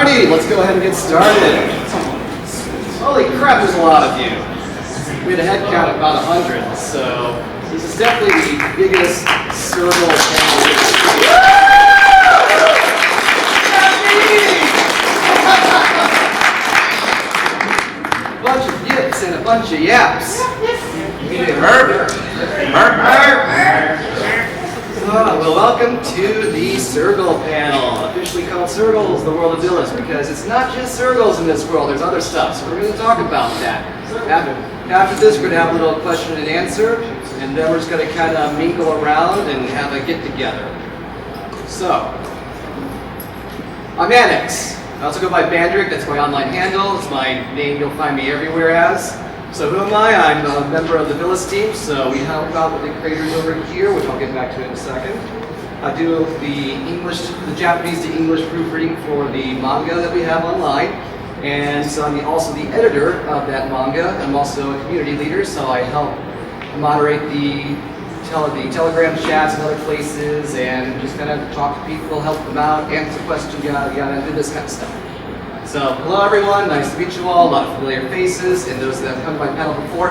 Alrighty, let's go ahead and get started. Holy crap, there's a lot of you. We had a head count of about 100, so this is definitely the biggest Sergal panel. A bunch of yips and a bunch of yaps. Well, welcome to the Sergal panel, officially called Sergals, the world of Vilous, because it's not just Sergals in this world, there's other stuff, so we're going to talk about that. After this, we're going to have a little question and answer, and then we're just going to kind of mingle around and have a get-together. So, I'm Annex. I also go by Bandrick, that's my online handle, it's my name you'll find me everywhere as. So who am I? I'm a member of the Vilous team, so we help out with the creators over here, which I'll get back to in a second. I do the Japanese to English proofreading for the manga that we have online, and so I'm also the editor of that manga. I'm also a community leader, so I help moderate the Telegram chats and other places, and just kind of talk to people, help them out, answer questions, yada yada, do this kind of stuff. So, hello everyone, nice to meet you all, a lot of familiar faces, and those that have come to my panel before,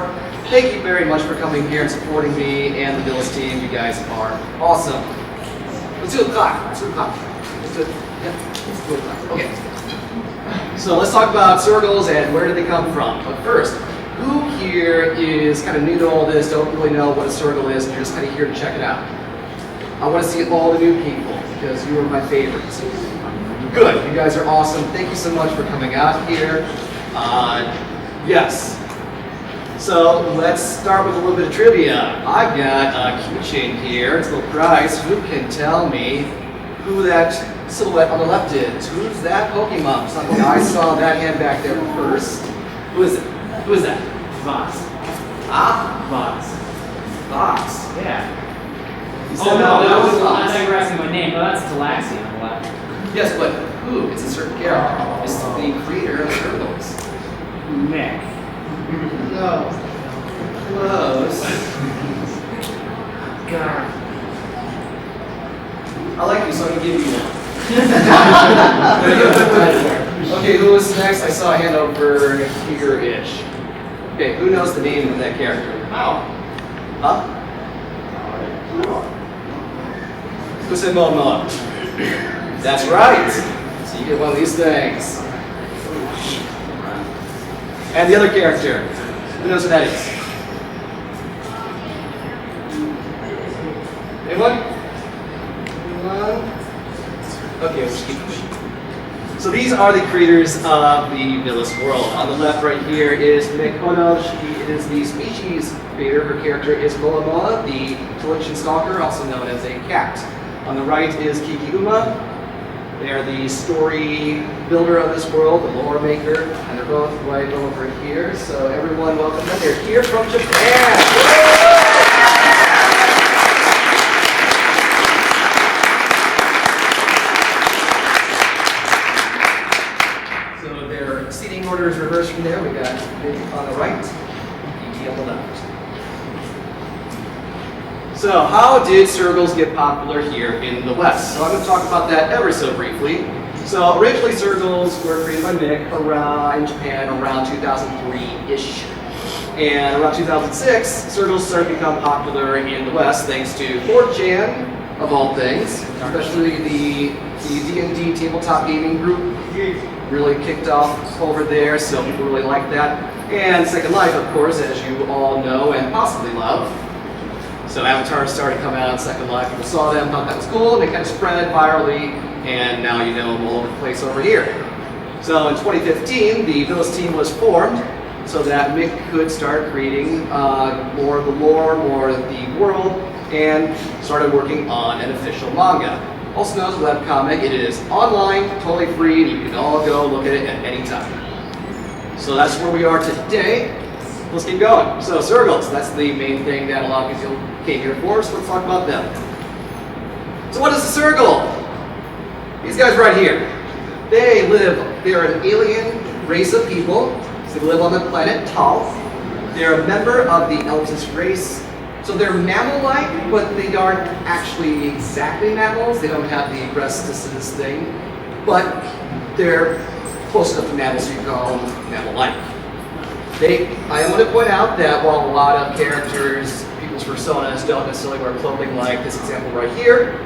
thank you very much for coming here and supporting me and the Vilous team. You guys are awesome. Let's do a clap. Let's do a clap. Let's do a clap. Okay. So let's talk about Sergals and where did they come from. But first, who here is kind of new to all this, don't really know what a Sergal is, and you're just kind of here to check it out? I want to see all the new people, because you are my favorites. Good, you guys are awesome. Thank you so much for coming out here. Yes. So let's start with a little bit of trivia. I've got a keychain here. It's a little prize. Who can tell me who that silhouette on the left is? Who's that Pokemon? Something I saw that hand back there first. Who is it? Who is that? Vox. Ah? Vox. Vox. Yeah. You Oh said no, that was, Vox. I thought you were asking my name. Well, that's Galaxy on the left. Yes, but who? It's a certain character. It's the creator of Sergals. Mick. No. Close. God. I like you, so I'm gonna give you one. Okay, who was next? I saw a hand over here-ish. Okay, who knows the name of that character? Oh. Huh? Who said Momo? That's right. So you get one of these things. And the other character. Who knows who that is? Anyone? Okay, let's keep moving. So these are the creators of the Vilous world. On the left right here is Mick. She is the species creator. Her character is Moa, the Television Stalker, also known as a cat. On the right is Kiki. They are the story builder of this world, the lore maker, and they're both right over here. So everyone, welcome them. They're here from Japan. So their seating order is reversed from there. We got Mick on the right, Kiki on the left. So how did Sergals get popular here in the West? So I'm going to talk about that ever so briefly. So originally Sergals were created by Mick in Japan around 2003-ish. And around 2006, Sergals started to become popular in the West thanks to 4chan, of all things, especially the D&D tabletop gaming group really kicked off over there, so people really liked that. And Second Life, of course, as you all know and possibly love. So avatars started coming out on Second Life. People saw them, thought that was cool, and they kind of spread virally, and now you know them all over the place over here. So in 2015, the Vilous team was formed so that Mick could start creating more of the lore, more of the world, and started working on an official manga. Also known as a webcomic. It is online, totally free, and you can all go look at it at any time. So that's where we are today. Let's keep going. So Sergals, that's the main thing that a lot of people came here for, so let's talk about them. So what is a Sergal? These guys right here. They're an alien race of people. So they live on the planet Tal. They're a member of the Eltis race. So they're mammal-like, but they aren't actually exactly mammals. They don't have the breastises thing. But they're close enough to mammal, so you call them mammal-like. I want to point out that while a lot of characters, people's personas, don't necessarily wear clothing like this example right here,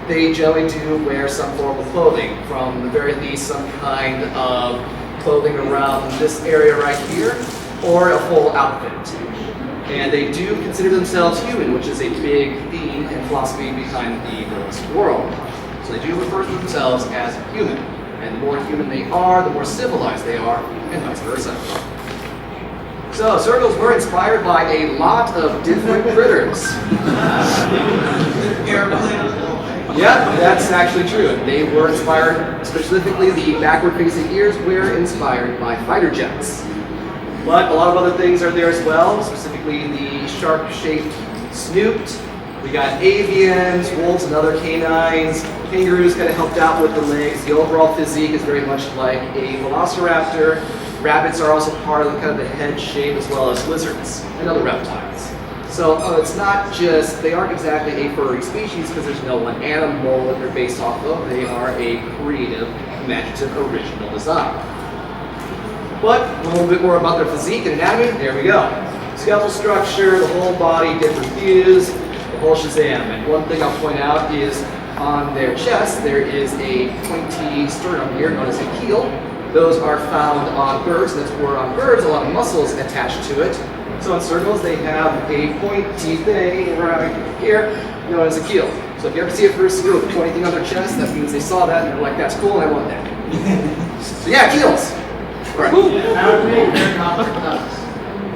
they generally do wear some form of clothing, from the very least some kind of clothing around this area right here, or a full outfit. And they do consider themselves human, which is a big theme and philosophy behind the Vilous world. So they do refer to themselves as human. And the more human they are, the more civilized they are, and vice versa. So Sergals were inspired by a lot of different critters. Yeah, that's actually true. They were inspired, specifically the backward-facing ears were inspired by fighter jets. But a lot of other things are there as well, specifically the shark-shaped snoot. We got avians, wolves, and other canines. Kangaroos kind of helped out with the legs. The overall physique is very much like a velociraptor. Rabbits are also part of the kind of the head shape, as well as lizards and other reptiles. So it's not just, they aren't exactly a furry species because there's no one animal that they're based off of. They are a creative, imaginative, original design. But a little bit more about their physique and anatomy, there we go. Skeletal structure, the whole body, different views, the whole shazam. And one thing I'll point out is on their chest, there is a pointy sternum here known as a keel. Those are found on birds, that's where on birds a lot of muscles attached to it. So in Sergals, they have a pointy thing right here known as a keel. So if you ever see a fursuit with a pointy thing on their chest, that means they saw that and they're like, that's cool, I want that. So yeah, keels. Right.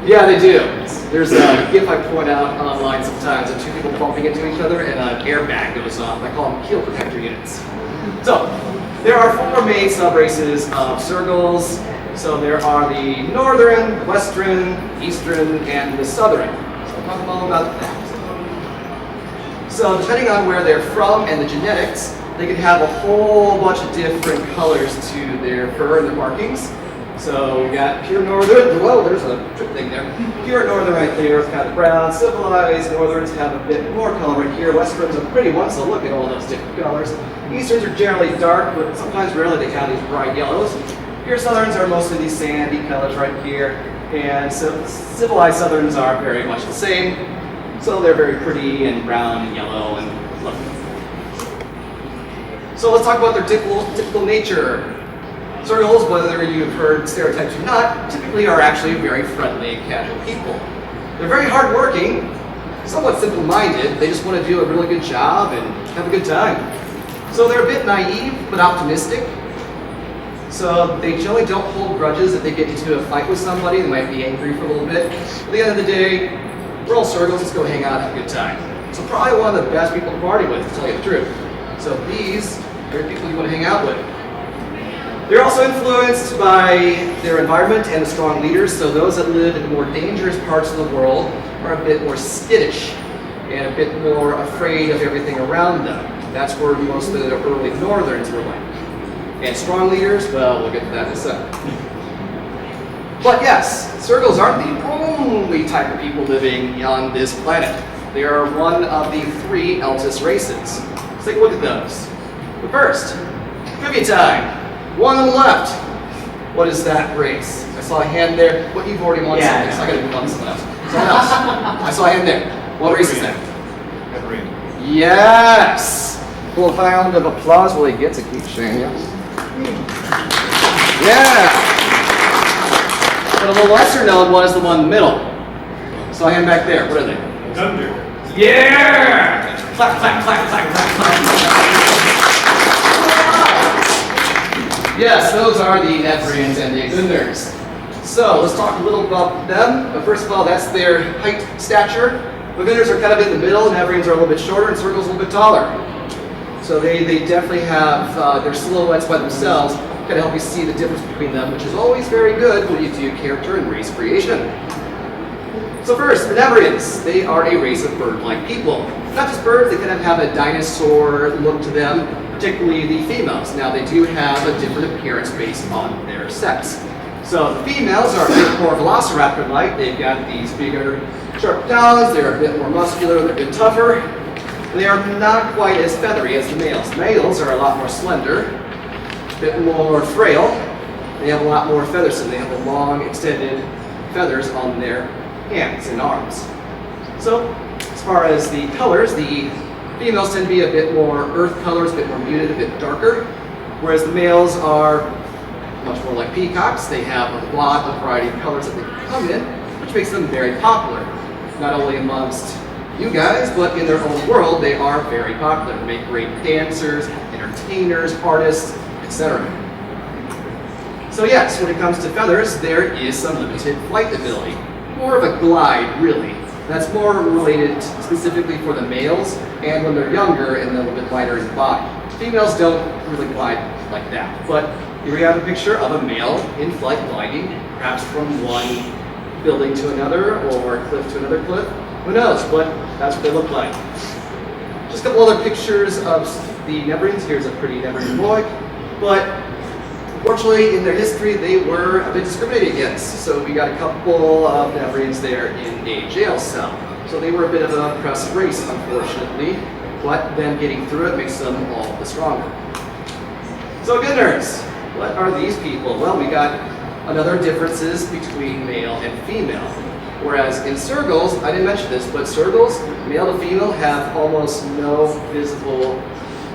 Yeah, they do. There's a GIF I point out online sometimes of two people bumping into each other and an airbag goes off. I call them keel protector units. So, there are four main sub-races of Sergals. So there are the northern, the western, eastern, and the southern. So I'll talk all about that. So depending on where they're from and the genetics, they can have a whole bunch of different colors to their fur and their markings. So we got pure northern, whoa, there's a trick thing there. Pure northern right there is kind of brown. Civilized northerns have a bit more color right here. Westerns are pretty ones, so look at all those different colors. Easterns are generally dark, but sometimes rarely they have these bright yellows. Pure southerns are mostly these sandy colors right here. And so civilized southerns are very much the same. So they're very pretty and brown and yellow and lovely. So let's talk about their typical nature. Sergals, whether you've heard stereotypes or not, typically are actually very friendly and casual people. They're very hardworking, somewhat simple-minded. They just want to do a really good job and have a good time. So they're a bit naive, but optimistic. So they generally don't hold grudges if they get into a fight with somebody. They might be angry for a little bit. At the end of the day, we're all Sergals, let's go hang out and have a good time. So probably one of the best people to party with, to tell you the truth. So these are the people you want to hang out with. They're also influenced by their environment and the strong leaders, so those that live in the more dangerous parts of the world are a bit more skittish and a bit more afraid of everything around them. That's where most of the early northerns were like. And strong leaders, well, we'll get to that in a second. But yes, Sergals aren't the only type of people living on this planet. They are one of the three Eltis races. Let's take a look at those. But first, trivia time. One on the left. What is that race? I saw a hand there. What, you've already won something, so I gotta move on to someone else. Someone else. I saw a hand there. What race is that? Yes! Full round of applause while he gets it. Keep saying yes. Yeah! But a little lesser known one is the one in the middle. Saw a hand back there. What are they? Thunder. Yeah! Clap, clap, clap, clap, clap, clap. Yes, those are the Nephrians and the Exunders. So let's talk a little about them. But first of all, that's their height, stature. Exunders are kind of in the middle, Nephrians are a little bit shorter, and Sergals a little bit taller. So they definitely have their silhouettes by themselves, kind of help you see the difference between them, which is always very good when you do character and race creation. So first, the Nephrians. They are a race of bird-like people. Not just birds, they kind of have a dinosaur look to them, particularly the females. Now they do have a different appearance based on their sex. So the females are a bit more velociraptor-like. They've got these bigger, sharp talons. They're a bit more muscular. They're a bit tougher. And they are not quite as feathery as the males. Males are a lot more slender. bit more frail. They have a lot more feathers, so they have the long, extended feathers on their hands and arms. So, as far as the colors, the females tend to be a bit more earth colors, a bit more muted, a bit darker, whereas the males are much more like peacocks. They have a lot of variety of colors that they can come in, which makes them very popular, not only amongst you guys, but in their own world, they are very popular. They make great dancers, entertainers, artists, etc. So yes, when it comes to feathers, there is some limited flight ability. More of a glide, really. That's more related specifically for the males, and when they're younger and a little bit lighter in body. Females don't really glide like that, but here we have a picture of a male in flight gliding, perhaps from one building to another, or cliff to another cliff. Who knows, but that's what they look like. Just a couple other pictures of the Neverines. Here's a pretty Neverine boy, but unfortunately, in their history, they were a bit discriminated against. So we got a couple of Neverines there in a jail cell. So they were a bit of an oppressed race, unfortunately, but them getting through it makes them all the stronger. So good nerds, what are these people? Well, we got another differences between male and female. Whereas in Sergals, I didn't mention this, but Sergals, male to female, have almost no visible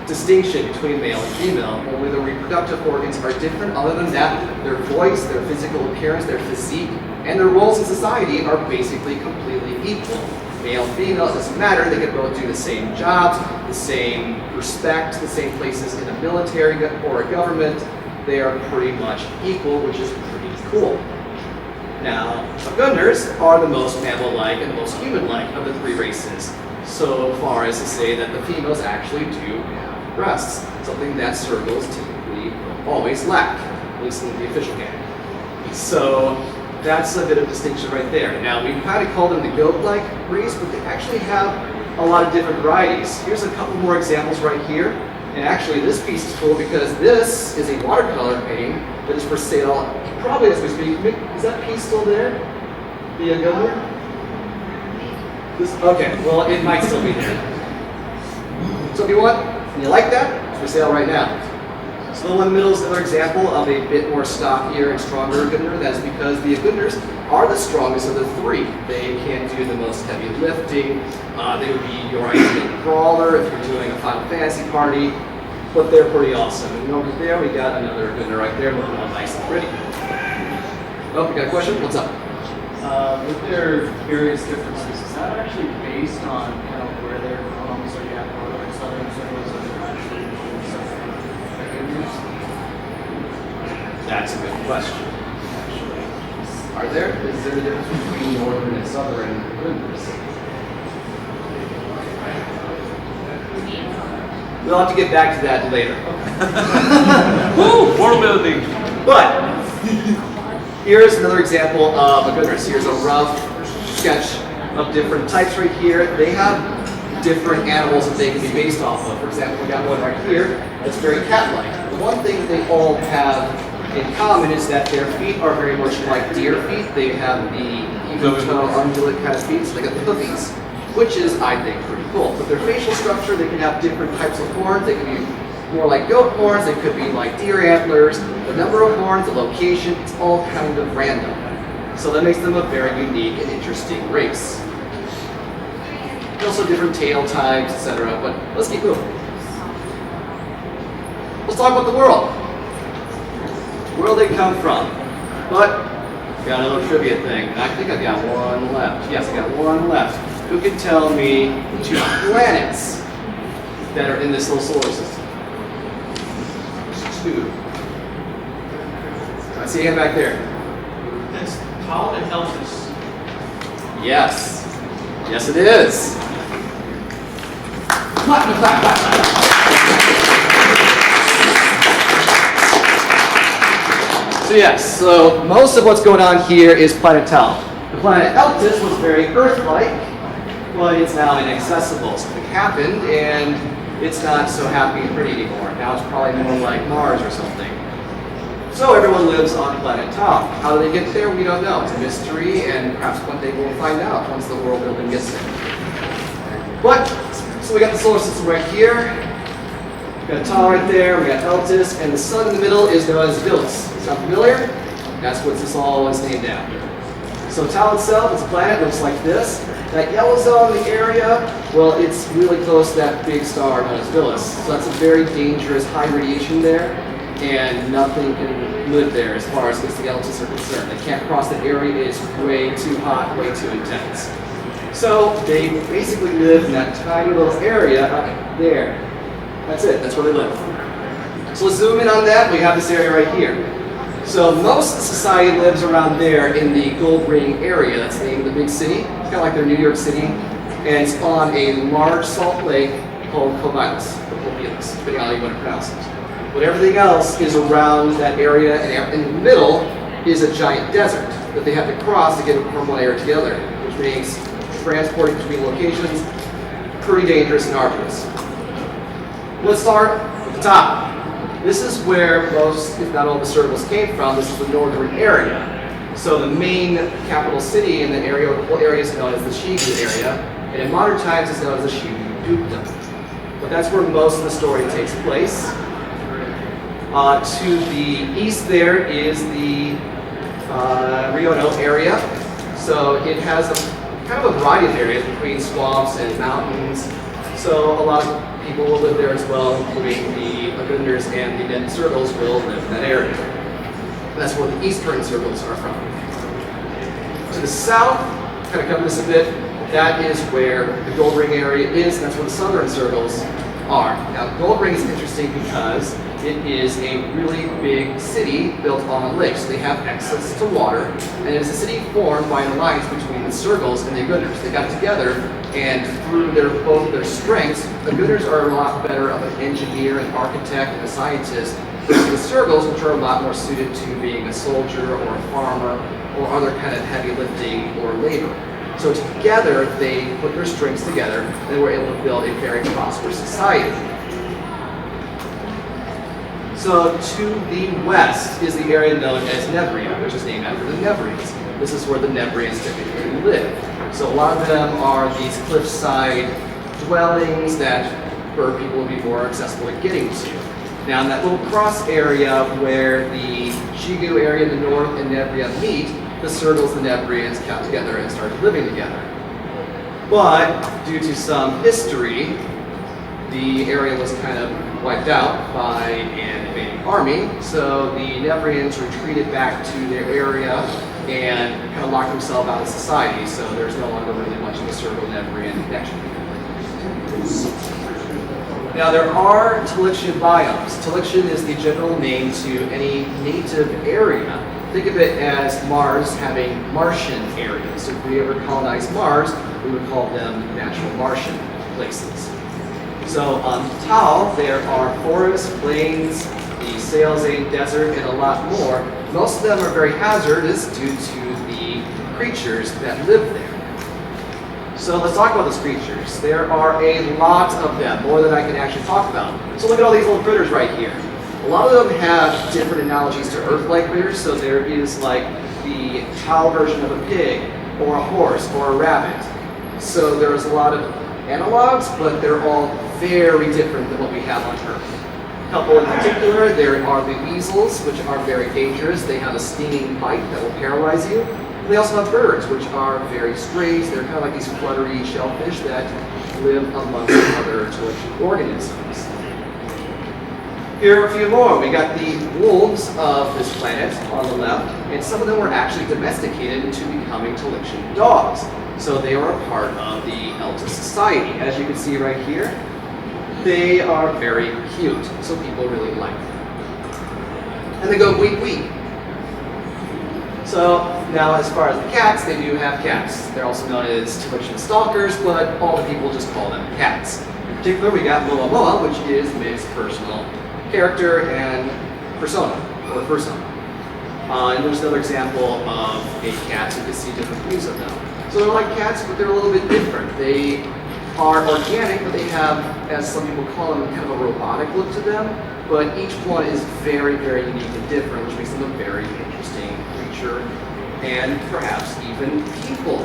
distinction between male and female. Only the reproductive organs are different. Other than that, their voice, their physical appearance, their physique, and their roles in society are basically completely equal. Male, female, it doesn't matter. They can both do the same jobs, the same respect, the same places in a military or a government. They are pretty much equal, which is pretty cool. Now, Gunders are the most mammal-like and the most human-like of the three races, so far as to say that the females actually do have breasts, something that Sergals typically always lack, at least in the official canon. So that's a bit of distinction right there. Now, we kind of call them the goat-like race, but they actually have a lot of different varieties. Here's a couple more examples right here. And actually, this piece is cool because this is a watercolor painting that is for sale probably as we speak. Mick, is that piece still there? The Gundar? This, okay, well, it might still be there. So if you want, and you like that, it's for sale right now. So the one in the middle is another example of a bit more stockier and stronger Gundar. That's because the Gundars are the strongest of the three. They can do the most heavy lifting. They would be your ideal brawler if you're doing a Final Fantasy party, but they're pretty awesome. And over there, we got another Gundar right there looking all nice and pretty. Oh, we got a question? What's up? With their various differences, is that actually based on kind of where they're from? So you have northern, southern, Sergals, and they're actually That's a good question. Are there? Is there a difference between northern and southern Gundars? We'll have to get back to that later. Woo! World building! But here's another example of a Gundar. Here's a rough sketch of different types right here. They have different animals that they can be based off of. For example, we got one right here that's very cat-like. The one thing they all have in common is that their feet are very much like deer feet. They have the even-toe, undulate kind of feet, so they got the hoofies, which is, I think, pretty cool. But their facial structure, they can have different types of horns. They can be more like goat horns. They could be like deer antlers. The number of horns, the location, it's all kind of random. So that makes them a very unique and interesting race. Also different tail types, etc. But let's keep moving. Let's talk about the world. Where they come from. But got a little trivia thing. I think I got one left. Yes, I got one left. Who can tell me the two planets that are in this little solar system? There's two. I see him back there. That's Tall and Helsis. Yes. Yes, it is. Clap, clap, clap, clap. So yes, so most of what's going on here is planet Tal. The planet Eltis was very Earth-like, but it's now inaccessible. Something happened, and it's not so happy and pretty anymore. Now it's probably more like Mars or something. So everyone lives on planet Tal. How do they get there? We don't know. It's a mystery, and perhaps one day we'll find out once the world building gets there. But, so we got the solar system right here. We got Tal right there, we got Eltis, and the sun in the middle is known as Vilous. Sound familiar? That's what this all is named after. So Tal itself, its planet looks like this. That yellow zone in the area, well, it's really close to that big star known as Vilous. So that's a very dangerous high radiation there, and nothing can live there as far as the Eltis are concerned. They can't cross that area, it is way too hot, way too intense. So they basically live in that tiny little area up there. That's it, that's where they live. So let's zoom in on that, we have this area right here. So most of the society lives around there in the Gold Ring area. That's the name of the big city. It's kind of like their New York City. And it's on a large salt lake called Vilous, or Vilous, depending on how you want to pronounce it. But everything else is around that area, and in the middle is a giant desert that they have to cross to get from one area to the other, which makes transporting between locations pretty dangerous and arduous. Let's start at the top. This is where most, if not all, the Sergals came from. This is the northern area. So the main capital city in the area, or the whole area, is known as the Shigu area, and in modern times it's known as the Shigu Dukedom. But that's where most of the story takes place. To the east there is the Riono area. So it has kind of a variety of areas between swamps and mountains. So a lot of people will live there as well, including the Lagunders and the Sergals will live in that area. That's where the eastern Sergals are from. To the south, kind of cover this a bit, that is where the Gold Ring area is, and that's where the southern Sergals are. Now, Gold Ring is interesting because it is a really big city built on a lake, so they have access to water, and it is a city formed by an alliance between the Sergals and the Lagunders. They got together, and through both of their strengths, the Lagunders are a lot better of an engineer, an architect, and a scientist, versus the Sergals, which are a lot more suited to being a soldier or a farmer or other kind of heavy lifting or labor. So together, they put their strengths together, and they were able to build a very prosperous society. So to the west is the area known as Nevria, which is named after the Nevrians. This is where the Nevrians typically live. So a lot of them are these cliffside dwellings that for people would be more accessible to getting to. Now in that little cross area where the Shigu area in the north and Nevria meet, the Sergals and the Nevrians got together and started living together. But due to some history, the area was kind of wiped out by an invading army, so the Nevrians retreated back to their area and kind of locked themselves out of society, so there's no longer really much of a Sergal-Nevrian connection. Now there are Talixian biomes. Talixian is the general name to any native area. Think of it as Mars having Martian areas. So if we ever colonize Mars, we would call them natural Martian places. So on Tal, there are forests, plains, the Salzane Desert, and a lot more. Most of them are very hazardous due to the creatures that live there. So let's talk about those creatures. There are a lot of them, more than I can actually talk about. So look at all these little critters right here. A lot of them have different analogies to Earth-like critters. So there is like the Tal version of a pig, or a horse, or a rabbit. So there's a lot of analogs, but they're all very different than what we have on Earth. A couple in particular, there are the weasels, which are very dangerous. They have a stinging bite that will paralyze you. And they also have birds, which are very strange. They're kind of like these fluttery shellfish that live amongst other Talixian organisms. Here are a few more. We got the wolves of this planet on the left, and some of them were actually domesticated into becoming Talixian dogs. So they are a part of the Eltis society. As you can see right here, they are very cute, so people really like them. And they go week week. So now as far as the cats, they do have cats. They're also known as Talixian stalkers, but all the people just call them cats. In particular, we got Moa Moa, which is Mick's personal character and persona, or persona. And there's another example of a cat, so you can see different views of them. So they're like cats, but they're a little bit different. They are organic, but they have, as some people call them, kind of a robotic look to them. But each one is very, very unique and different, which makes them a very interesting creature, and perhaps even people.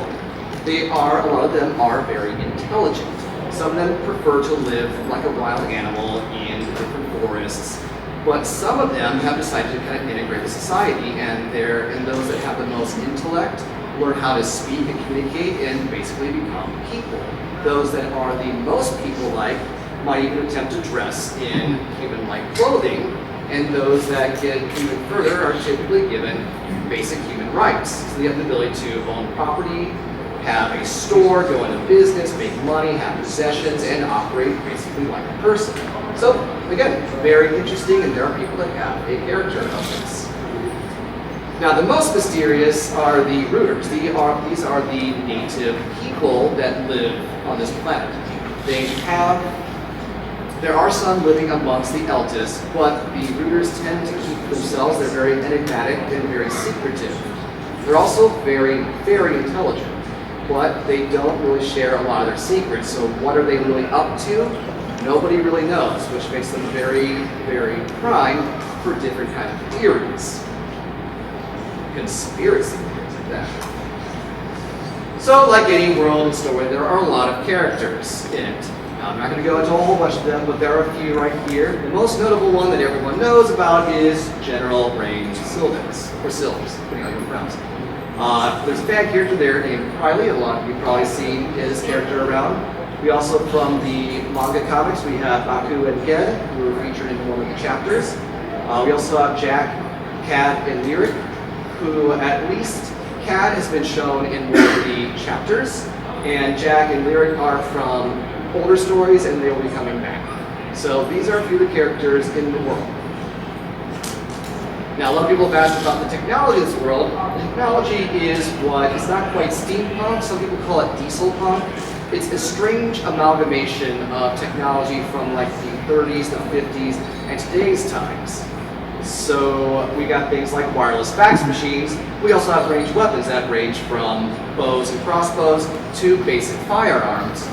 A lot of them are very intelligent. Some of them prefer to live like a wild animal in different arborists, but some of them have decided to kind of integrate with society, and those that have the most intellect learn how to speak and communicate and basically become people. Those that are the most people-like might even attempt to dress in human-like clothing, and those that get even further are typically given basic human rights. So they have the ability to own property, have a store, go into business, make money, have possessions, and operate basically like a person. So again, very interesting, and there are people that have a character of this. Now, the most mysterious are the rooters. These are the native people that live on this planet. There are some living amongst the Eltis, but the rooters tend to keep to themselves. They're very enigmatic and very secretive. They're also very, very intelligent, but they don't really share a lot of their secrets. So what are they really up to? Nobody really knows, which makes them very, very prime for different kinds of theories. Conspiracy theories like that. So like any world and story, there are a lot of characters in it. Now, I'm not going to go into a whole bunch of them, but there are a few right here. The most notable one that everyone knows about is General Range Sylvans, or Sylvs, depending on how you pronounce it. There's a fan character there named Riley. A lot of you have probably seen his character around. We also, from the manga comics, we have Aku and Ged, who were featured in one of the chapters. We also have Jack, Cad, and Lyric, who at least Cad has been shown in one of the chapters, and Jack and Lyric are from older stories, and they will be coming back. So these are a few of the characters in the world. Now, a lot of people have asked about the technology of this world. Technology is it's not quite steampunk, some people call it diesel punk. It's a strange amalgamation of technology from like the 30s, the 50s, and today's times. So we got things like wireless fax machines. We also have ranged weapons that range from bows and crossbows to basic firearms.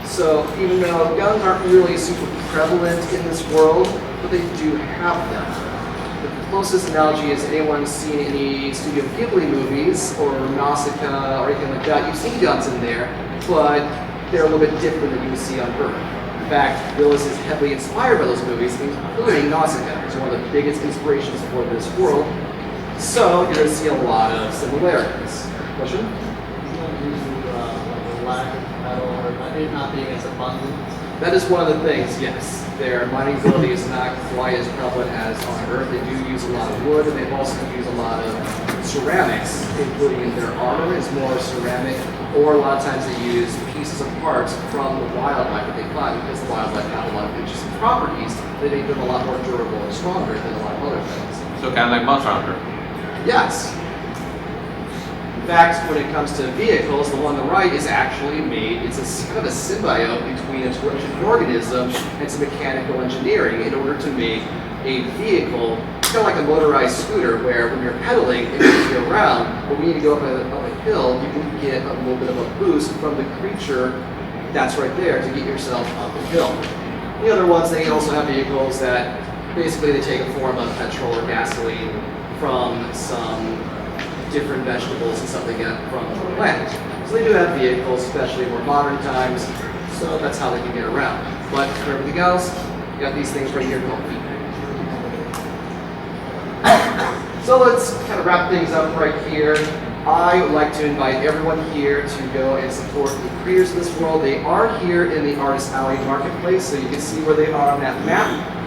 So even though guns aren't really super prevalent in this world, but they do have them. The closest analogy is anyone seen any Studio Ghibli movies or Nausicaa or anything like that. You've seen guns in there, but they're a little bit different than you would see on Earth. In fact, Vilous is heavily inspired by those movies, including Nausicaa. It's one of the biggest inspirations for this world. So you're going to see a lot of similarities. Question? The lack of metal or it not being as abundant. That is one of the things, yes. Their mining ability is not quite as prevalent as on Earth. They do use a lot of wood, and they also use a lot of ceramics, including in their armor is more ceramic, or a lot of times they use pieces of parts from the wildlife that they find, because the wildlife have a lot of interesting properties that make them a lot more durable and stronger than a lot of other things. So kind of like Monster Hunter. Yes. In fact, when it comes to vehicles, the one on the right is actually made, it's a kind of a symbiote between a terrestrial organism and some mechanical engineering in order to make a vehicle, kind of like a motorized scooter, where when you're pedaling, it moves you around, but when you need to go up a hill, you can get a little bit of a boost from the creature that's right there to get yourself up the hill. The other ones, they also have vehicles that basically they take a form of petrol or gasoline from some different vegetables and stuff they get from the planet. So they do have vehicles, especially in more modern times, so that's how they can get around. But for everything else, you got these things right here called feet. So let's kind of wrap things up right here. I would like to invite everyone here to go and support the creators of this world. They are here in the Artist Alley Marketplace, so you can see where they are on that map.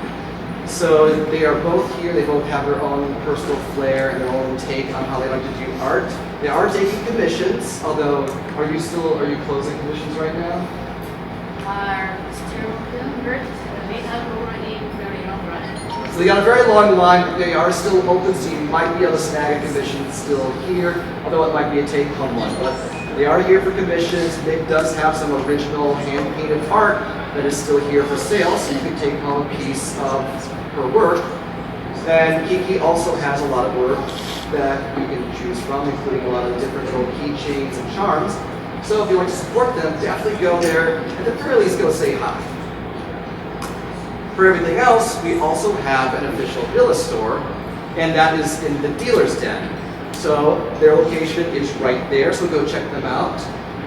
So they are both here. They both have their own personal flair and their own take on how they like to do art. They are taking commissions, although are you closing commissions right now? So they got a very long line, but they are still open, so you might be able to snag a commission still here, although it might be a take-home one. But they are here for commissions. Mick does have some original hand-painted art that is still here for sale, so you can take home a piece of her work. And Kiki also has a lot of work that you can choose from, including a lot of different little keychains and charms. So if you want to support them, definitely go there, and at the very least, go say hi. For everything else, we also have an official Vilous store, and that is in the dealer's den. So their location is right there, so go check them out.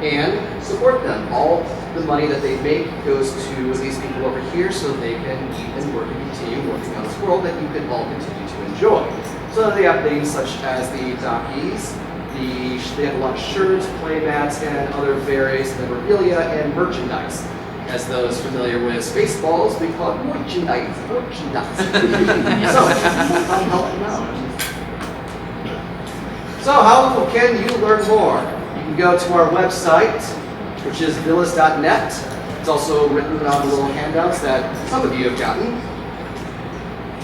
and support them. All the money that they make goes to these people over here so they can eat and work and continue working on this world that you can all continue to enjoy. So they have things such as the dockies, they have a lot of shirts, play mats, and other various memorabilia and merchandise. As those familiar with Spaceballs, we call it merchandise. So how can you learn more? You can go to our website, which is vilous.net. It's also written on the little handouts that some of you have gotten.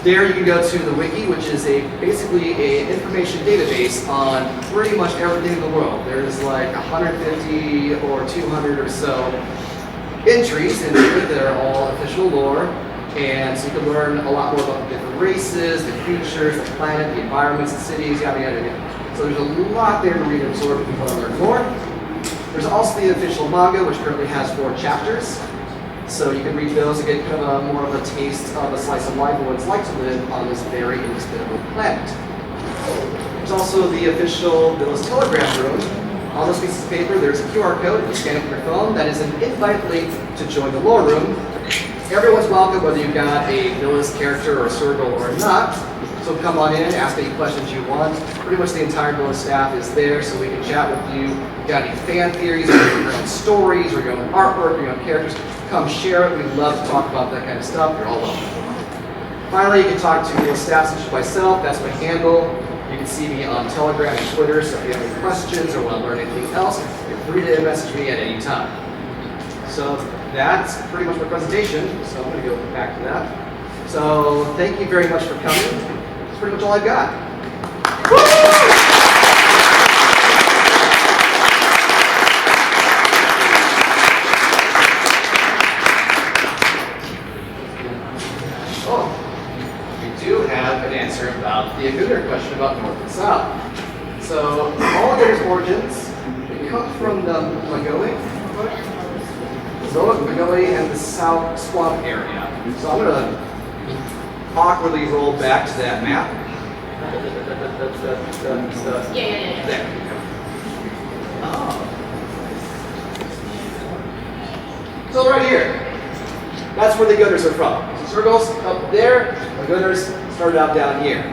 There you can go to the wiki, which is basically an information database on pretty much everything in the world. There's like 150 or 200 or so entries in here that are all official lore. And so you can learn a lot more about the different races, the creatures, the planet, the environments, the cities, yada yada yada. So there's a lot there to read and absorb if you want to learn more. There's also the official manga, which currently has 4 chapters. So you can read those and get kind of more of a taste of a slice of life of what it's like to live on this very inhospitable planet. There's also the official Vilous Telegram room. On those pieces of paper, there's a QR code. You scan it with your phone. That is an invite link to join the lore room. Everyone's welcome, whether you've got a Vilous character or a Sergal or not. So come on in, ask any questions you want. Pretty much the entire Vilous staff is there, so we can chat with you. If you've got any fan theories, or your own stories, or your own artwork, or your own characters, come share it. We'd love to talk about that kind of stuff. You're all welcome. Finally, you can talk to Vilous staff such as myself. That's my handle. You can see me on Telegram and Twitter, so if you have any questions or want to learn anything else, feel free to message me at any time. So that's pretty much my presentation, so I'm going to go back to that. So thank you very much for coming. That's pretty much all I've got. Oh, we do have an answer about the Agunar question about North and South. So all of their origins come from the Magoi and the South Swamp area. So I'm going to awkwardly roll back to that map. Yeah. There. Oh. So right here, that's where the Gunners are from. So Sergals up there, the Gunners started out down here.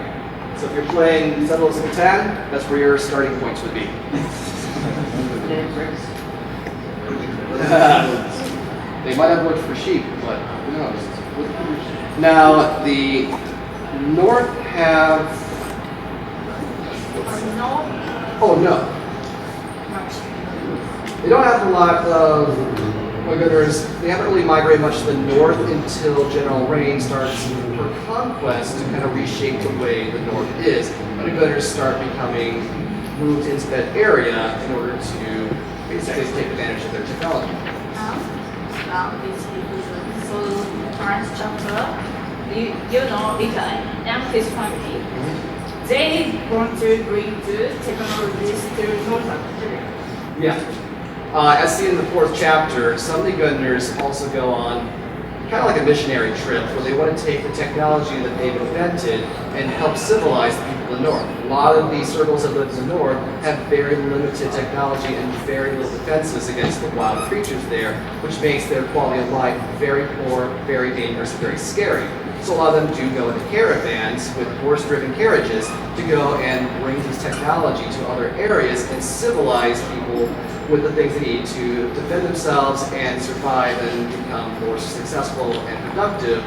So if you're playing Settlers of Catan, that's where your starting points would be. They might have looked for sheep, but who knows? Now, the North have... Oh, no. They don't have a lot of Gunners. They haven't really migrated much to the north until General Rain starts her conquest to kind of reshape the way the North is. And the Gunners start becoming moved into that area in order to basically take advantage of their technology. Now, this is so current chapter. You know, later and phase 20. They want to bring the technologies to North America. Yeah. As seen in the 4th chapter, some of the Gunners also go on kind of like a missionary trip where they want to take the technology that they've invented and help civilize the people of the North. A lot of the Sergals that live in the North have very limited technology and very little defenses against the wild creatures there, which makes their quality of life very poor, very dangerous, and very scary. So a lot of them do go into caravans with horse-driven carriages to go and bring this technology to other areas and civilize people with the things they need to defend themselves and survive and become more successful and productive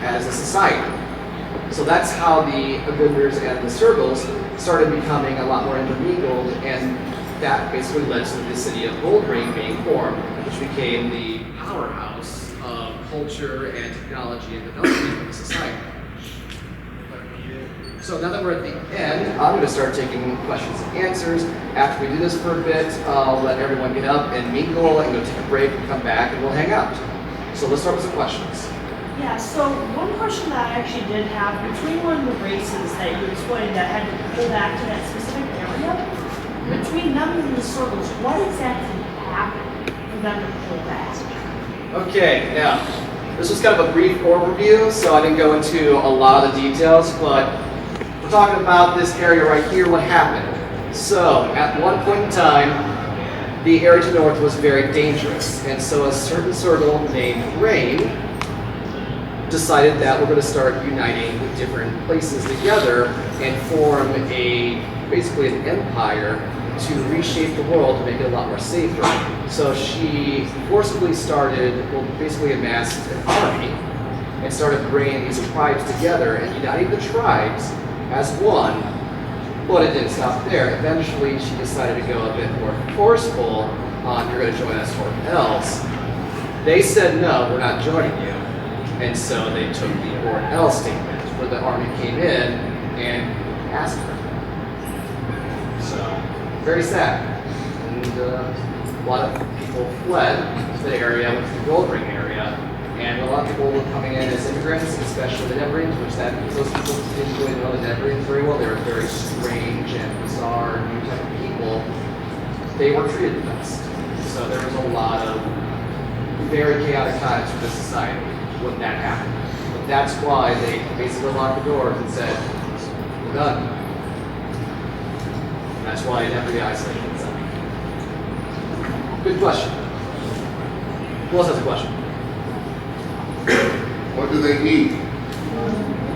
as a society. So that's how the Gunners and the Sergals started becoming a lot more intermingled, and that basically led to the city of Goldring being formed, which became the powerhouse of culture and technology and development of the society. So now that we're at the end, I'm going to start taking questions and answers. After we do this for a bit, I'll let everyone get up and mingle and go take a break and come back and we'll hang out. So let's start with some questions. Yeah, so one question that I actually did have, between one of the races that you explained that had to pull back to that specific area, between them and the Sergals, what exactly happened for them to pull back? Okay, now, this was kind of a brief overview, so I didn't go into a lot of the details, but we're talking about this area right here, what happened. So, at one point in time, the area to the north was very dangerous. And so a certain Sergal named Rain decided that we're going to start uniting with different places together and form basically an empire to reshape the world to make it a lot more safer. So she forcibly basically amassed an army and started bringing these tribes together and uniting the tribes as one. But it didn't stop there. Eventually, she decided to go a bit more forceful on, you're going to join us or else. They said, no, we're not joining you. And so they took the or else statement, where the army came in and asked her. So, very sad. And a lot of people fled to the area, went to the gold ring area, and a lot of people were coming in as immigrants, especially the Neverines, which those people didn't really know the Neverines very well. They were very strange and bizarre, new type of people. They were treated the best. So there was a lot of very chaotic times for this society when that happened. But that's why they basically locked the doors and said, we're done. And that's why it never be isolated itself. Good question. Who else has a question? What do they eat?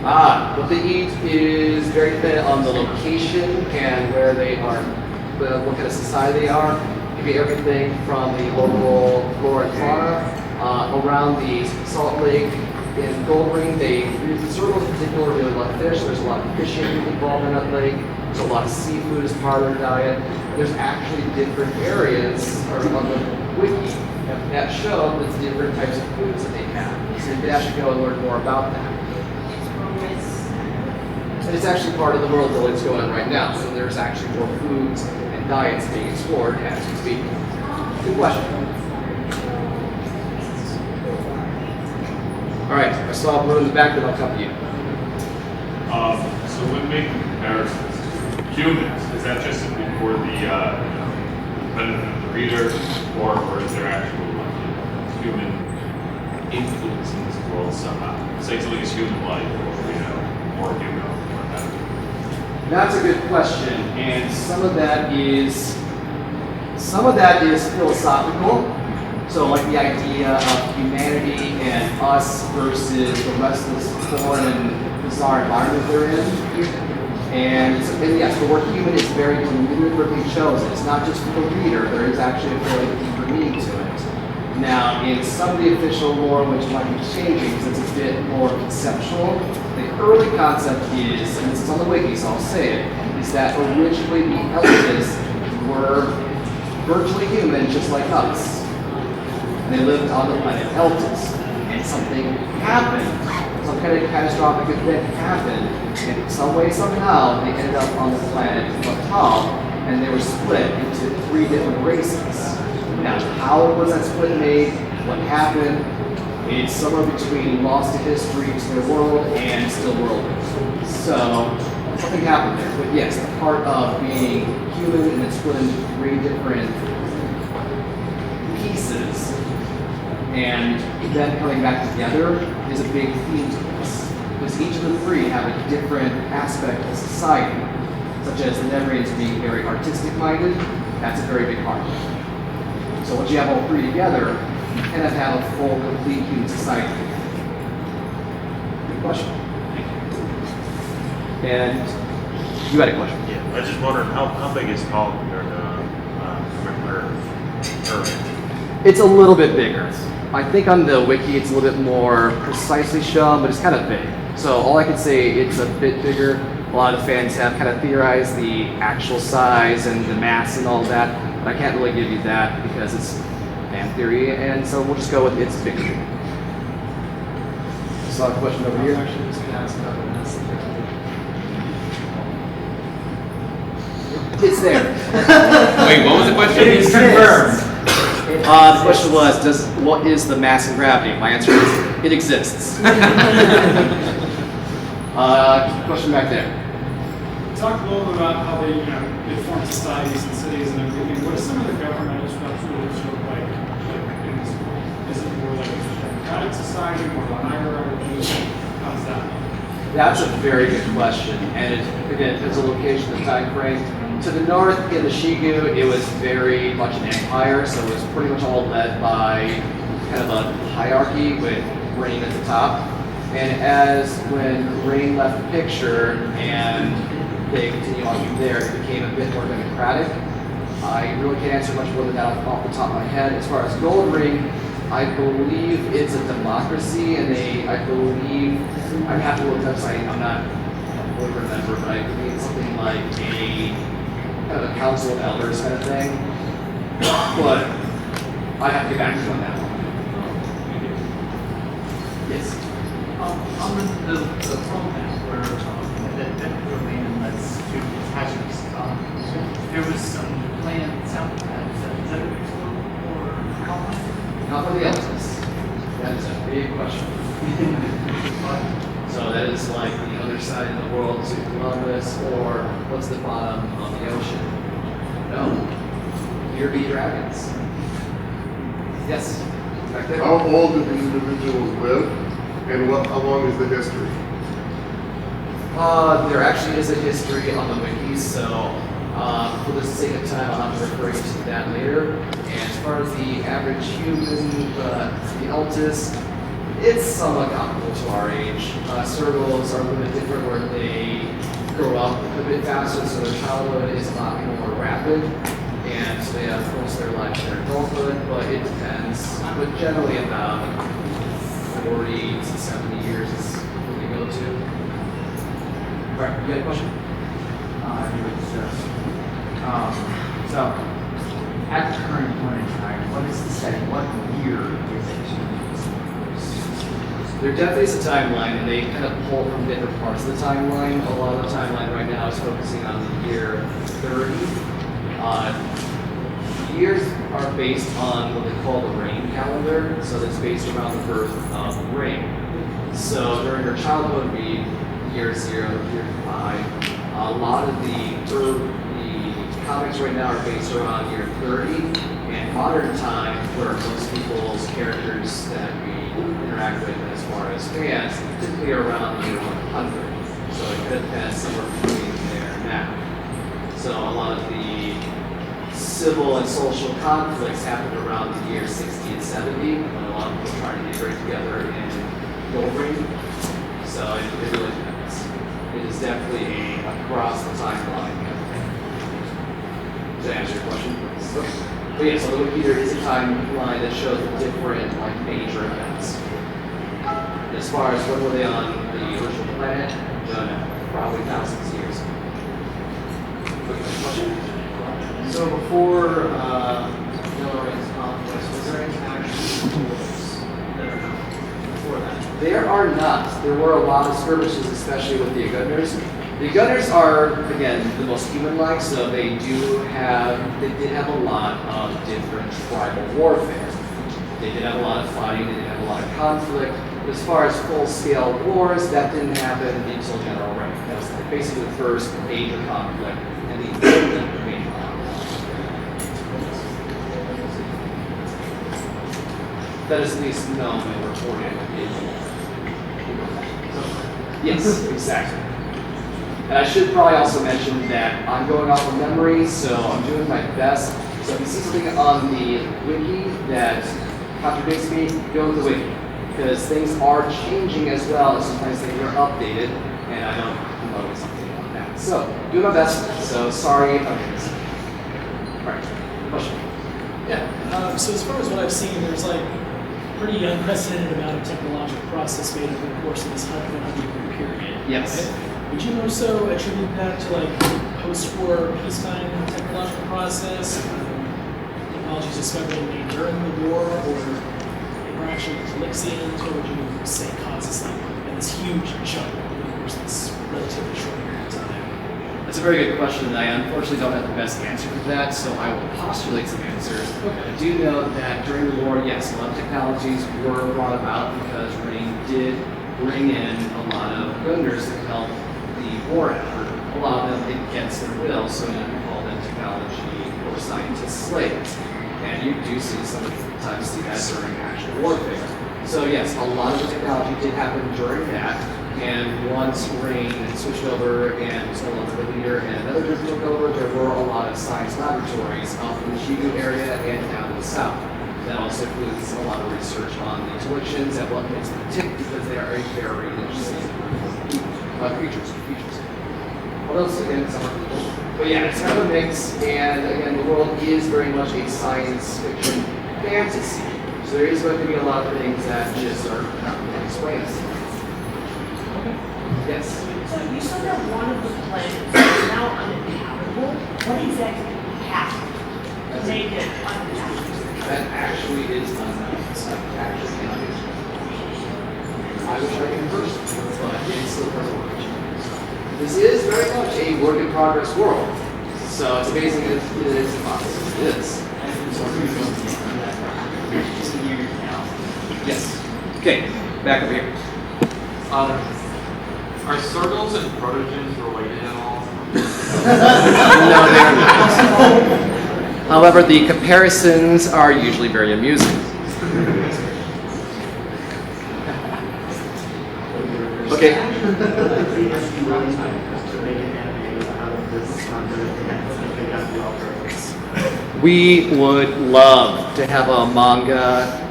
What they eat is very dependent on the location and where they are, what kind of society they are. It could be everything from the local flora and fauna. Around the Salt Lake in Gold Ring, the Sergals in particular really love fish. There's a lot of fishing involved in that lake. There's a lot of seafood as part of their diet. There's actually different areas on the wiki that show the different types of foods that they have. So you can actually go and learn more about that. And it's actually part of the world building that's going on right now. So there's actually more foods and diets being explored as we speak. Good question. All right, I saw blue in the back, then I'll come to you. So when making comparisons to humans, is that just simply for the benefit of the reader, or is there actual human influence in this world somehow? Say something is human-like, or human, or not. That's a good question, and some of that is philosophical. So like the idea of humanity and us versus the rest of this foreign and bizarre environment they're in. And yes, the word human is very deliberately chosen. It's not just for the reader, there is actually a fairly deeper meaning to it. Now, in some of the official lore, which might be changing because it's a bit more conceptual, the early concept is, and this is on the wiki, so I'll say it, is that originally the Eltis were virtually human just like us. And they lived on the planet Eltis. And something happened. Some kind of catastrophic event happened. And in some way, somehow, they ended up on the planet Batal, and they were split into 3 different races. Now, how was that split made? What happened? It's somewhere between lost to history to their world and still world. So, something happened there. But yes, the part of being human and it's split into 3 different pieces and then coming back together is a big theme to this. Because each of the 3 have a different aspect of society, such as the Neverines being very artistic-minded. That's a very big part of it. So once you have all 3 together, you kind of have a full, complete human society. Good question. And you had a question. Yeah, I was just wondering how big is Tall compared to regular Earth? It's a little bit bigger. I think on the wiki it's a little bit more precisely shown, but it's kind of big. So all I can say, it's a bit bigger. A lot of the fans have kind of theorized the actual size and the mass and all of that, but I can't really give you that because it's fan theory, and so we'll just go with it's bigger. Saw a question over here. Actually, just gonna ask about the mass. It's there. Wait, what was the question? It is confirmed. The question was, what is the mass and gravity? My answer is, it exists. Question back there. Talk a little bit about how they form societies and cities and everything. What is some of the governmental structure that sort of like in this world? Is it more like a democratic society, more like hierarchy? How's that? That's a very good question, and again, it depends on the location, the time frame. To the north in the Shigu, it was very much an empire, so it was pretty much all led by kind of a hierarchy with Rain at the top. And as when Rain left the picture and they continue on from there, it became a bit more democratic. I really can't answer much more than that off the top of my head. As far as Gold Ring, I believe it's a democracy, and I believe, I'd have to look up, so I'm not fully remember, but I believe it's something like a kind of a council of elders kind of thing. But I have to get back to you on that one. Yes. On the roadmap where that domain lets to hazards, there was some plans out there. Is that or how? Not for the elders. That is a big question. So that is like the other side of the world to Columbus, or what's the bottom of the ocean? No. Here be dragons. Yes. Back there. How old did these individuals live, and how long is the history? There actually is a history on the wiki, so for the sake of time, I'll have to refer you to that later. And as far as the average human, the eldest, it's somewhat comparable to our age. Sergals are a little bit different where they grow up a bit faster, so their childhood is a lot more rapid. And so they have most of their life in their adulthood, but it depends. But generally about 40 to 70 years is what we go to. All right, you got a question? So, at the current point in time, what is the setting? What year is it? There definitely is a timeline, and they kind of pull from different parts of the timeline. A lot of the timeline right now is focusing on the year 30. Years are based on what they call the rain calendar, so that's based around the birth of rain. So during her childhood, would be year 0, year 5. A lot of the comics right now are based around year 30, and modern time, where most people's characters that we interact with as far as fans, typically around year 100. So it could depend somewhere between there and now. So a lot of the civil and social conflicts happened around the year 60 and 70, when a lot of people trying to integrate together in Gold Ring. So it really depends. It is definitely across the timeline. Does that answer your question? Okay. But yeah, so the wiki, there is a timeline that shows the different major events. As far as when were they on the original planet, don't know. Probably thousands of years. Question? So before Yellowring's conquest, was there any actual tools that are known before that? There are not. There were a lot of skirmishes, especially with the Gunners. The Gunners are, again, the most human-like, so they did have a lot of different tribal warfare. They did have a lot of fighting, they did have a lot of conflict. But as far as full-scale wars, that didn't happen until General Reich. That was basically the first major conflict, and the only major conflict. That is at least known and reported in. Yes, exactly. And I should probably also mention that I'm going off of memory, so I'm doing my best. So if you see something on the wiki that contradicts me, go with the wiki. Because things are changing as well, and sometimes things are updated, and I don't know something on that. So, doing my best, so sorry if I'm missing. Alright, question? Yeah, so as far as what I've seen, there's like pretty unprecedented amount of technological process made over the course of this 100-year period. Yes. Right? Would you also attribute that to like post-war peacetime technological process, technologies discovered and made during the war, or interaction with Elixians? What would you say causes like this huge jump over the course of this relatively short period of time? That's a very good question, and I unfortunately don't have the best answer for that, so I will postulate some answers. Okay. I do know that during the war, yes, a lot of technologies were brought about because Ring did bring in a lot of Gunners to help the war effort. A lot of them against their will, so you can call them technology or scientist slaves. And you do sometimes see that during actual warfare. So yes, a lot of the technology did happen during that. And once Rain switched over and was no longer the leader and another group took over, there were a lot of science laboratories up in the Shigu area and down in the south. That also includes a lot of research on the intuitions and what makes them tick because they are a very interesting creatures. What else again? But yeah, it's kind of a mix, and again, the world is very much a science fiction fantasy. So there is going to be a lot of things that just are not really explained. Yes. So you said that one of the planets is now uninhabitable. What exactly happened to make it uninhabitable? That actually is unknown. It's not actually unknown. I wish I could first, but it's still work. This is very much a work in progress world. So it's amazing that it is possible. It is. Yes. Okay, back up here. Are Sergals and Protogens related at all? No, they are not. However, the comparisons are usually very amusing. Okay. We would love to have a manga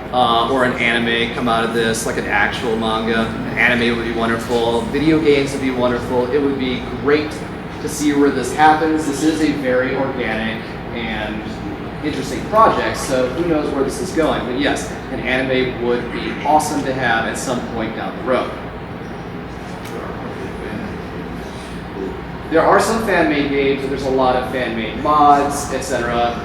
or an anime come out of this, like an actual manga. An anime would be wonderful. Video games would be wonderful. It would be great to see where this happens. This is a very organic and interesting project, so who knows where this is going. But yes, an anime would be awesome to have at some point down the road. There are some fan-made games, and there's a lot of fan-made mods, etc.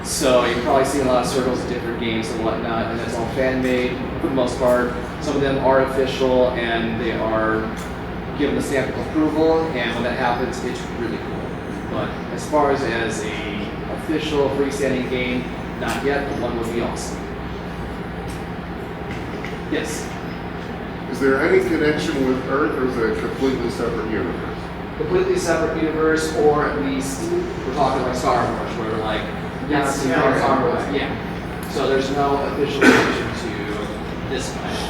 So you've probably seen a lot of Sergals in different games and whatnot, and that's all fan-made for the most part. Some of them are official, and they are given the stamp of approval, and when that happens, it's really cool. But as far as a official freestanding game, not yet, but one would be awesome. Yes? Is there any connection with Earth, or is it a completely separate universe? Completely separate universe, or at least we're talking like Star Wars, where we're like, That's yeah, Star Wars. right. Yeah. So there's no official connection to this planet.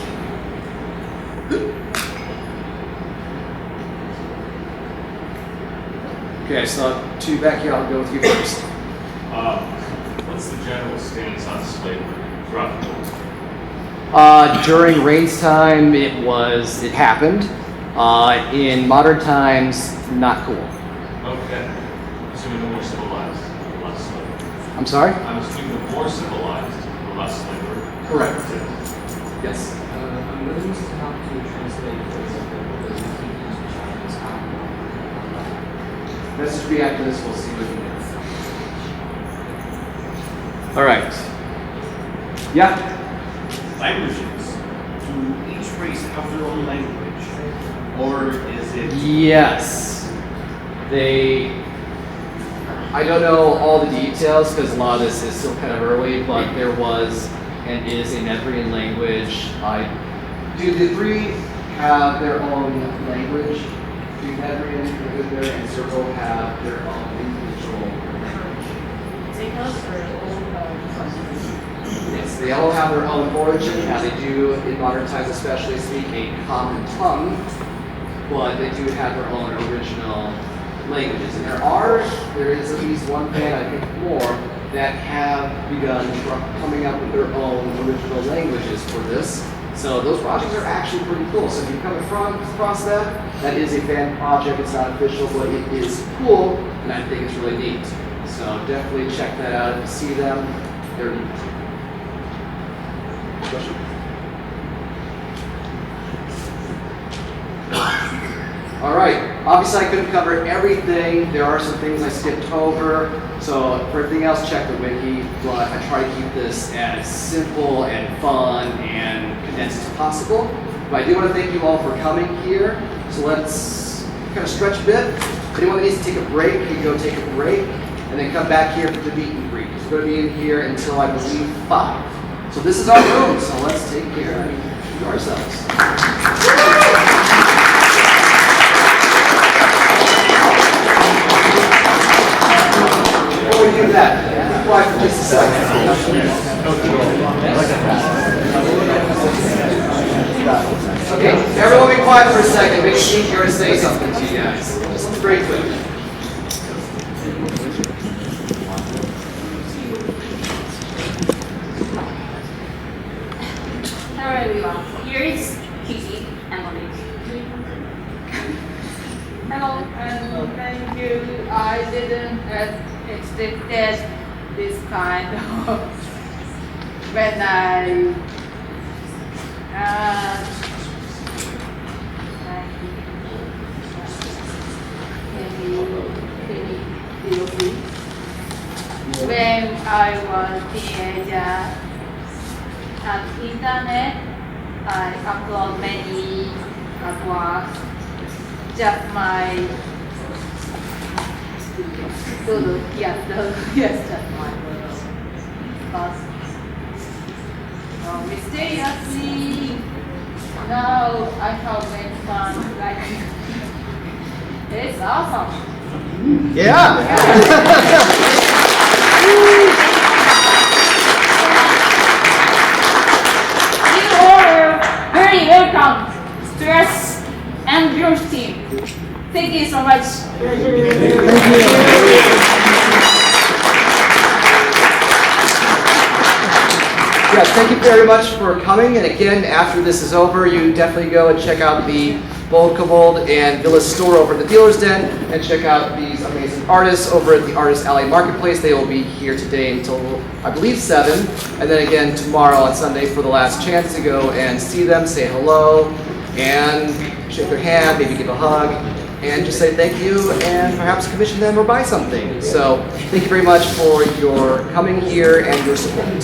Okay, so to back here, I'll go with you first. What's the general stance on slavery throughout the world? During Rain's time, it happened. In modern times, not cool. Okay. Assuming the more civilized, the less slavery. I'm sorry? I'm assuming the more civilized, the less slavery. Correct. Yes. I'm really used to help to translate, for example, the Kiki's Chinese album. Let's just react to this, we'll see what we do. All right. Yeah? Languages. Do each race have their own language? Or is it... Yes. I don't know all the details because a lot of this is still kind of early, but there was and is a Nevrian language. Do the three have their own language? Do Nevrian, Guther, and Sergal have their own individual language? They have their own Yes, they all have their own origin. Now they do, in modern times especially, speak a common tongue, but they do have their own original languages. And there is at least one band, I think more, that have begun coming up with their own original languages for this. So those projects are actually pretty cool. So if you come across that is a fan project. It's not official, but it is cool, and I think it's really neat. So definitely check that out. If you see them, they're neat. Question? All right. Obviously, I couldn't cover everything. There are some things I skipped over. So for everything else, check the wiki. But I try to keep this as simple and fun and condensed as possible. But I do want to thank you all for coming here. So let's kind of stretch a bit. If anyone needs to take a break, you can go take a break. And then come back here for the meet and greet. We're going to be in here until, I believe, 5. So this is our room. So let's take care of ourselves. Before we do that, be quiet for just a second. Okay, everyone be quiet for a second. Make sure you're to say something to you guys. Just briefly. Hello everyone, here is Kiki and Mick. Hello, and thank you. I didn't expect this kind of when I when I was teenager at internet, I upload many artworks. Just my yes, just my but mysteriously now I have made fun like it's awesome. Yeah. You all are very welcome. Stress and your team. Thank you so much. Yes, thank you very much for coming. And again, after this is over, you definitely go and check out the Bold Kobold and Vilous store over at the Dealer's Den, and check out these amazing artists over at the Artist Alley Marketplace. They will be here today until, I believe, 7, and then again tomorrow on Sunday for the last chance to go and see them, say hello, and shake their hand, maybe give a hug, and just say thank you, and perhaps commission them or buy something. So thank you very much for your coming here and your support.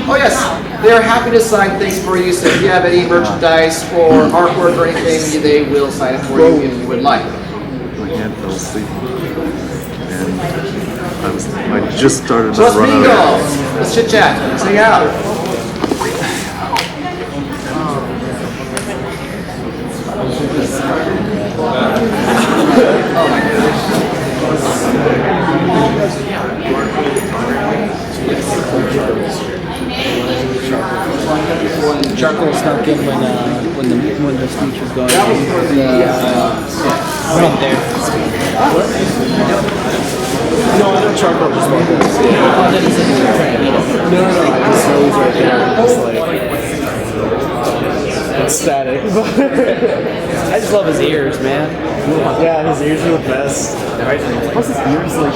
Oh yes, they are happy to sign things for you, so if you have any merchandise or artwork or anything, they will sign it for you if you would like. My hand fell asleep. And I just started So to let's run bingo! out of gas. Let's chit chat, let's hang out. Oh my goodness. Charcoal snuck in when the speech was going. Went up there. No, I know charcoal just like this. No. His nose right there. Just like ecstatic. I just love his ears, man. Yeah, his ears are the best. Plus his ears like